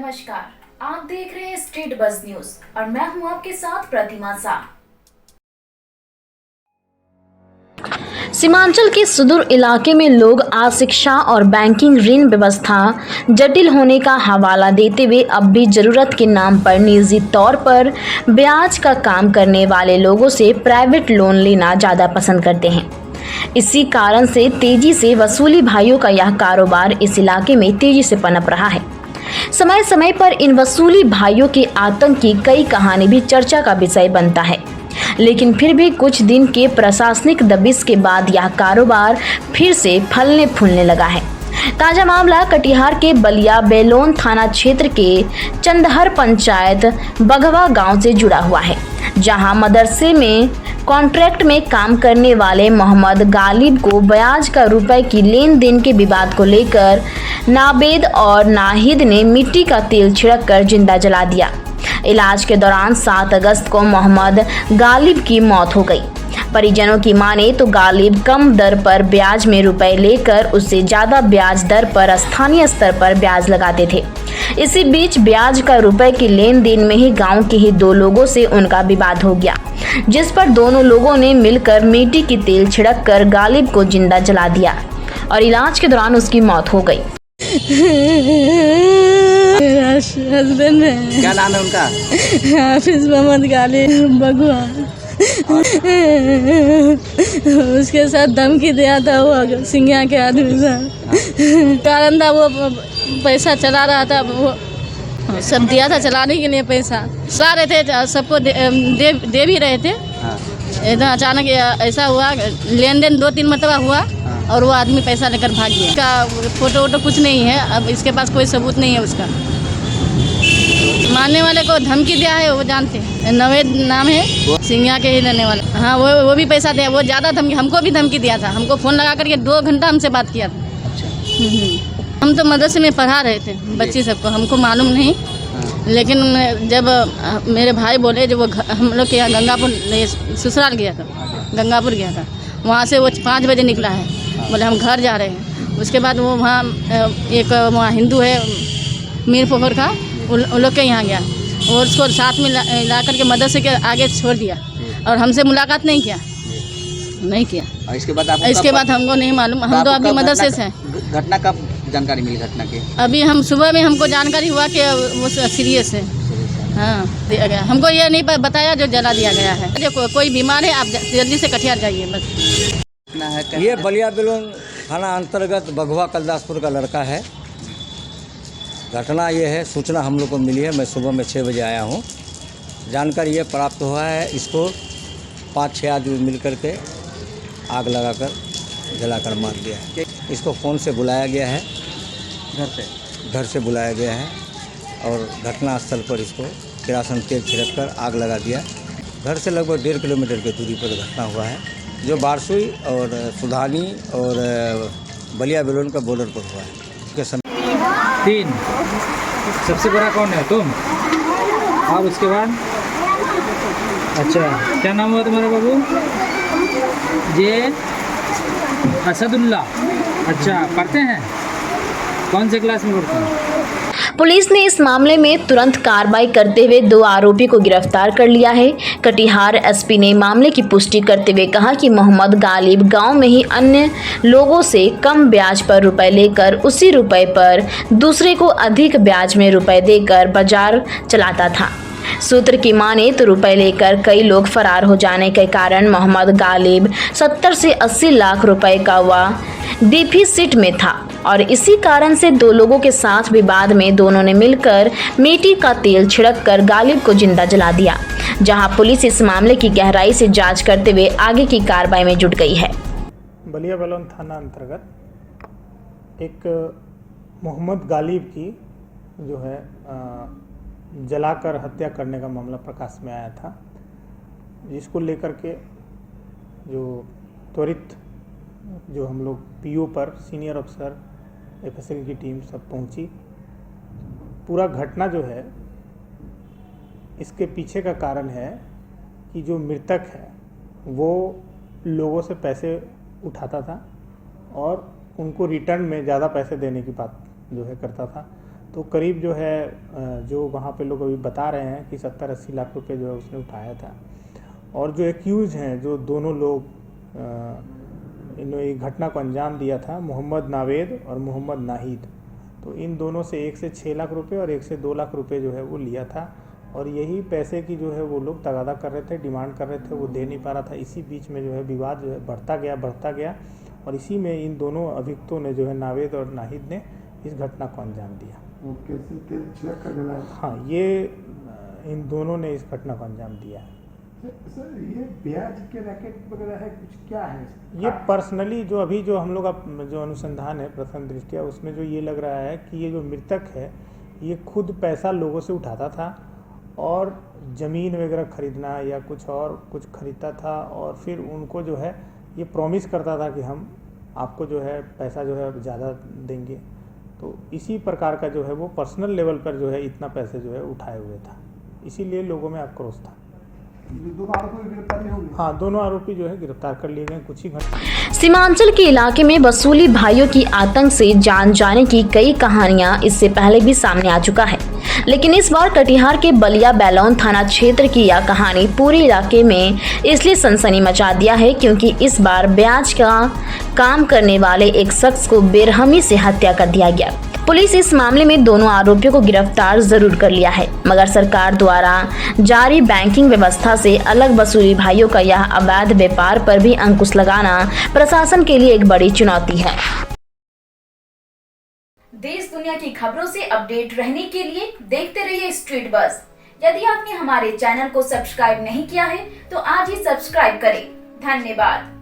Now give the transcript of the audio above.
नमस्कार, आप देख रहे हैं स्टेट बज़ न्यूज और मैं हूं आपके साथ प्रतिमा सा। सीमांचल के सुदूर इलाके में लोग आज शिक्षा और बैंकिंग ऋण व्यवस्था जटिल होने का हवाला देते हुए अब भी जरूरत के नाम पर निजी तौर पर ब्याज का काम करने वाले लोगों से प्राइवेट लोन लेना ज़्यादा पसंद करते हैं। इसी कारण से तेजी से वसूली भाइयों का यह कारोबार इस इलाके में तेजी से पनप रहा है। समय समय पर इन वसूली भाइयों के आतंक की कई कहानी भी चर्चा का विषय बनता है, लेकिन फिर भी कुछ दिन के प्रशासनिक दबिश के बाद यह कारोबार फिर से फलने फूलने लगा है। ताजा मामला कटिहार के बलिया बेलोन थाना क्षेत्र के चंदहर पंचायत बघवा गांव से जुड़ा हुआ है, जहां मदरसे में कॉन्ट्रैक्ट में काम करने वाले मोहम्मद गालिब को ब्याज का रुपए की लेन देन के विवाद को लेकर नाबेद और नाहिद ने मिट्टी का तेल छिड़क कर जिंदा जला दिया। इलाज के दौरान 7 अगस्त को मोहम्मद गालिब की मौत हो गई। परिजनों की माने तो गालिब कम दर पर ब्याज में रुपए लेकर उससे ज्यादा ब्याज दर पर स्थानीय स्तर पर ब्याज लगाते थे। इसी बीच ब्याज का रुपए की लेन देन में ही गांव के ही 2 लोगों से उनका विवाद हो गया, जिस पर दोनों लोगों ने मिलकर मिट्टी की तेल छिड़क कर गालिब को जिंदा जला दिया और इलाज के दौरान उसकी मौत हो गई। मेरा हस्बैंड है। क्या नाम है उनका? हाफिज मोहम्मद गालिब बगुआ। उसके साथ धमकी दिया था वो सिंघिया के आदमी से। कारण था वो पैसा चला रहा था, वो सब दिया था चलाने के लिए पैसा सारे थे, सबको दे भी रहे थे। इधर अचानक ऐसा हुआ, लेन देन 2-3 मरतबा हुआ और वो आदमी पैसा लेकर भाग गया। इसका फोटो वोटो कुछ नहीं है, अब इसके पास कोई सबूत नहीं है उसका। मारने वाले को धमकी दिया है, वो जानते हैं, नवेद नाम है, सिंघिया के ही रहने वाले। हाँ, वो भी पैसा दिया, वो ज़्यादा धमकी, हमको भी धमकी दिया था। हमको फ़ोन लगा करके 2 घंटा हमसे बात किया था। हम तो मदरसे में पढ़ा रहे थे बच्ची सबको, हमको मालूम नहीं। लेकिन जब मेरे भाई बोले, जब वो हम लोग के यहाँ गंगापुर ससुराल गया था, गंगापुर गया था, वहाँ से वो 5 बजे निकला है, बोले हम घर जा रहे हैं। उसके बाद वो वहाँ एक वहाँ हिंदू है मीर पोखर का, उन लोग के यहाँ गया और उसको साथ में ला करके मदरसे के आगे छोड़ दिया और हमसे मुलाकात नहीं किया। और इसके बाद हमको नहीं मालूम, हम तो अभी मदरसे से हैं। घटना कब जानकारी मिली घटना की? अभी हम सुबह में हमको जानकारी हुआ कि वो सीरियस है। हाँ, दिया गया हमको, ये नहीं बताया जो जला दिया गया है। देखो कोई बीमार है, आप जल्दी से कटिहार जाइए बस। ये बलिया बेलोन थाना अंतर्गत बघवा कलदासपुर का लड़का है। घटना ये है, सूचना हम लोग को मिली है, मैं सुबह में 6 बजे आया हूँ। जानकारी ये प्राप्त हुआ है, इसको 5-6 आदमी मिल कर के आग लगाकर जलाकर मार दिया है। इसको फ़ोन से बुलाया गया है, घर से बुलाया गया है और घटनास्थल पर इसको किरासन तेल छिड़क कर आग लगा दिया। घर से लगभग 1.5 किलोमीटर की दूरी पर घटना हुआ है, जो बारसुई और सुधानी और बलिया बेलोन का बॉर्डर पर हुआ है। उसके समय 3 सबसे बड़ा कौन है? तुम? और उसके बाद? अच्छा, क्या नाम हुआ तुम्हारे बाबू? ये असदुल्ला। अच्छा, पढ़ते हैं? कौन से क्लास में पढ़ते हैं? पुलिस ने इस मामले में तुरंत कार्रवाई करते हुए 2 आरोपी को गिरफ्तार कर लिया है। कटिहार एसपी ने मामले की पुष्टि करते हुए कहा कि मोहम्मद गालिब गांव में ही अन्य लोगों से कम ब्याज पर रुपए लेकर उसी रुपए पर दूसरे को अधिक ब्याज में रुपए देकर बाजार चलाता था। सूत्र की माने तो रुपए लेकर कई लोग फरार हो जाने के कारण मोहम्मद गालिब 70 से 80 लाख रुपए का डिफिसिट में था और इसी कारण से 2 लोगों के साथ विवाद में दोनों ने मिलकर मिट्टी का तेल छिड़क कर गालिब को जिंदा जला दिया, जहां पुलिस इस मामले की गहराई से जांच करते हुए आगे की कार्रवाई में जुट गई है। बलिया बेलोन थाना अंतर्गत एक मोहम्मद गालिब की जो है जलाकर हत्या करने का मामला प्रकाश में आया था, जिसको लेकर के जो त्वरित जो हम लोग पीओ पर सीनियर अफसर एफएसएल की टीम सब पहुंची। पूरा घटना जो है, इसके पीछे का कारण है कि जो मृतक है वो लोगों से पैसे उठाता था और उनको रिटर्न में ज़्यादा पैसे देने की बात जो है करता था। तो करीब जो है जो वहाँ पे लोग अभी बता रहे हैं कि 70-80 लाख रुपए जो है उसने उठाया था। और जो एक्यूज़ हैं, जो दोनों लोग इन्होंने एक घटना को अंजाम दिया था, मोहम्मद नावेद और मोहम्मद नाहिद, तो इन दोनों से 1 से 6 लाख रुपए और 1 से 2 लाख रुपए जो है वो लिया था। और यही पैसे की जो है वो लोग तगादा कर रहे थे, डिमांड कर रहे थे, वो दे नहीं पा रहा था। इसी बीच में जो है विवाद जो है बढ़ता गया और इसी में इन दोनों अभियुक्तों ने जो है नावेद और नाहिद ने इस घटना को अंजाम दिया। हाँ, ये इन दोनों ने इस घटना को अंजाम दिया है। सर, ये ब्याज के रैकेट वगैरह है, कुछ क्या है? ये पर्सनली जो अभी जो हम लोग जो अनुसंधान है प्रथम दृष्टिया, उसमें जो ये लग रहा है कि ये जो मृतक है ये खुद पैसा लोगों से उठाता था और ज़मीन वगैरह खरीदना या कुछ और कुछ खरीदता था और फिर उनको जो है ये प्रॉमिस करता था कि हम आपको जो है पैसा जो है ज़्यादा देंगे। तो इसी प्रकार का जो है वो पर्सनल लेवल पर जो है इतना पैसे जो है उठाए हुए था, इसीलिए लोगों में आक्रोश था। दोनों आरोपी की गिरफ्तारी होगी? हाँ, दोनों आरोपी जो है गिरफ्तार कर लिए गए कुछ ही घंटे। सीमांचल के इलाके में वसूली भाइयों की आतंक से जान जाने की कई कहानियां इससे पहले भी सामने आ चुका है, लेकिन इस बार कटिहार के बलिया बैलौन थाना क्षेत्र की यह कहानी पूरे इलाके में इसलिए सनसनी मचा दिया है क्योंकि इस बार ब्याज का काम करने वाले एक शख्स को बेरहमी से हत्या कर दिया गया। पुलिस इस मामले में दोनों आरोपियों को गिरफ्तार जरूर कर लिया है, मगर सरकार द्वारा जारी बैंकिंग व्यवस्था से अलग वसूली भाइयों का यह अवैध व्यापार पर भी अंकुश लगाना प्रशासन के लिए एक बड़ी चुनौती है। देश दुनिया की खबरों से अपडेट रहने के लिए देखते रहिए स्ट्रीट बज़। यदि आपने हमारे चैनल को सब्सक्राइब नहीं किया है तो आज ही सब्सक्राइब करें। धन्यवाद।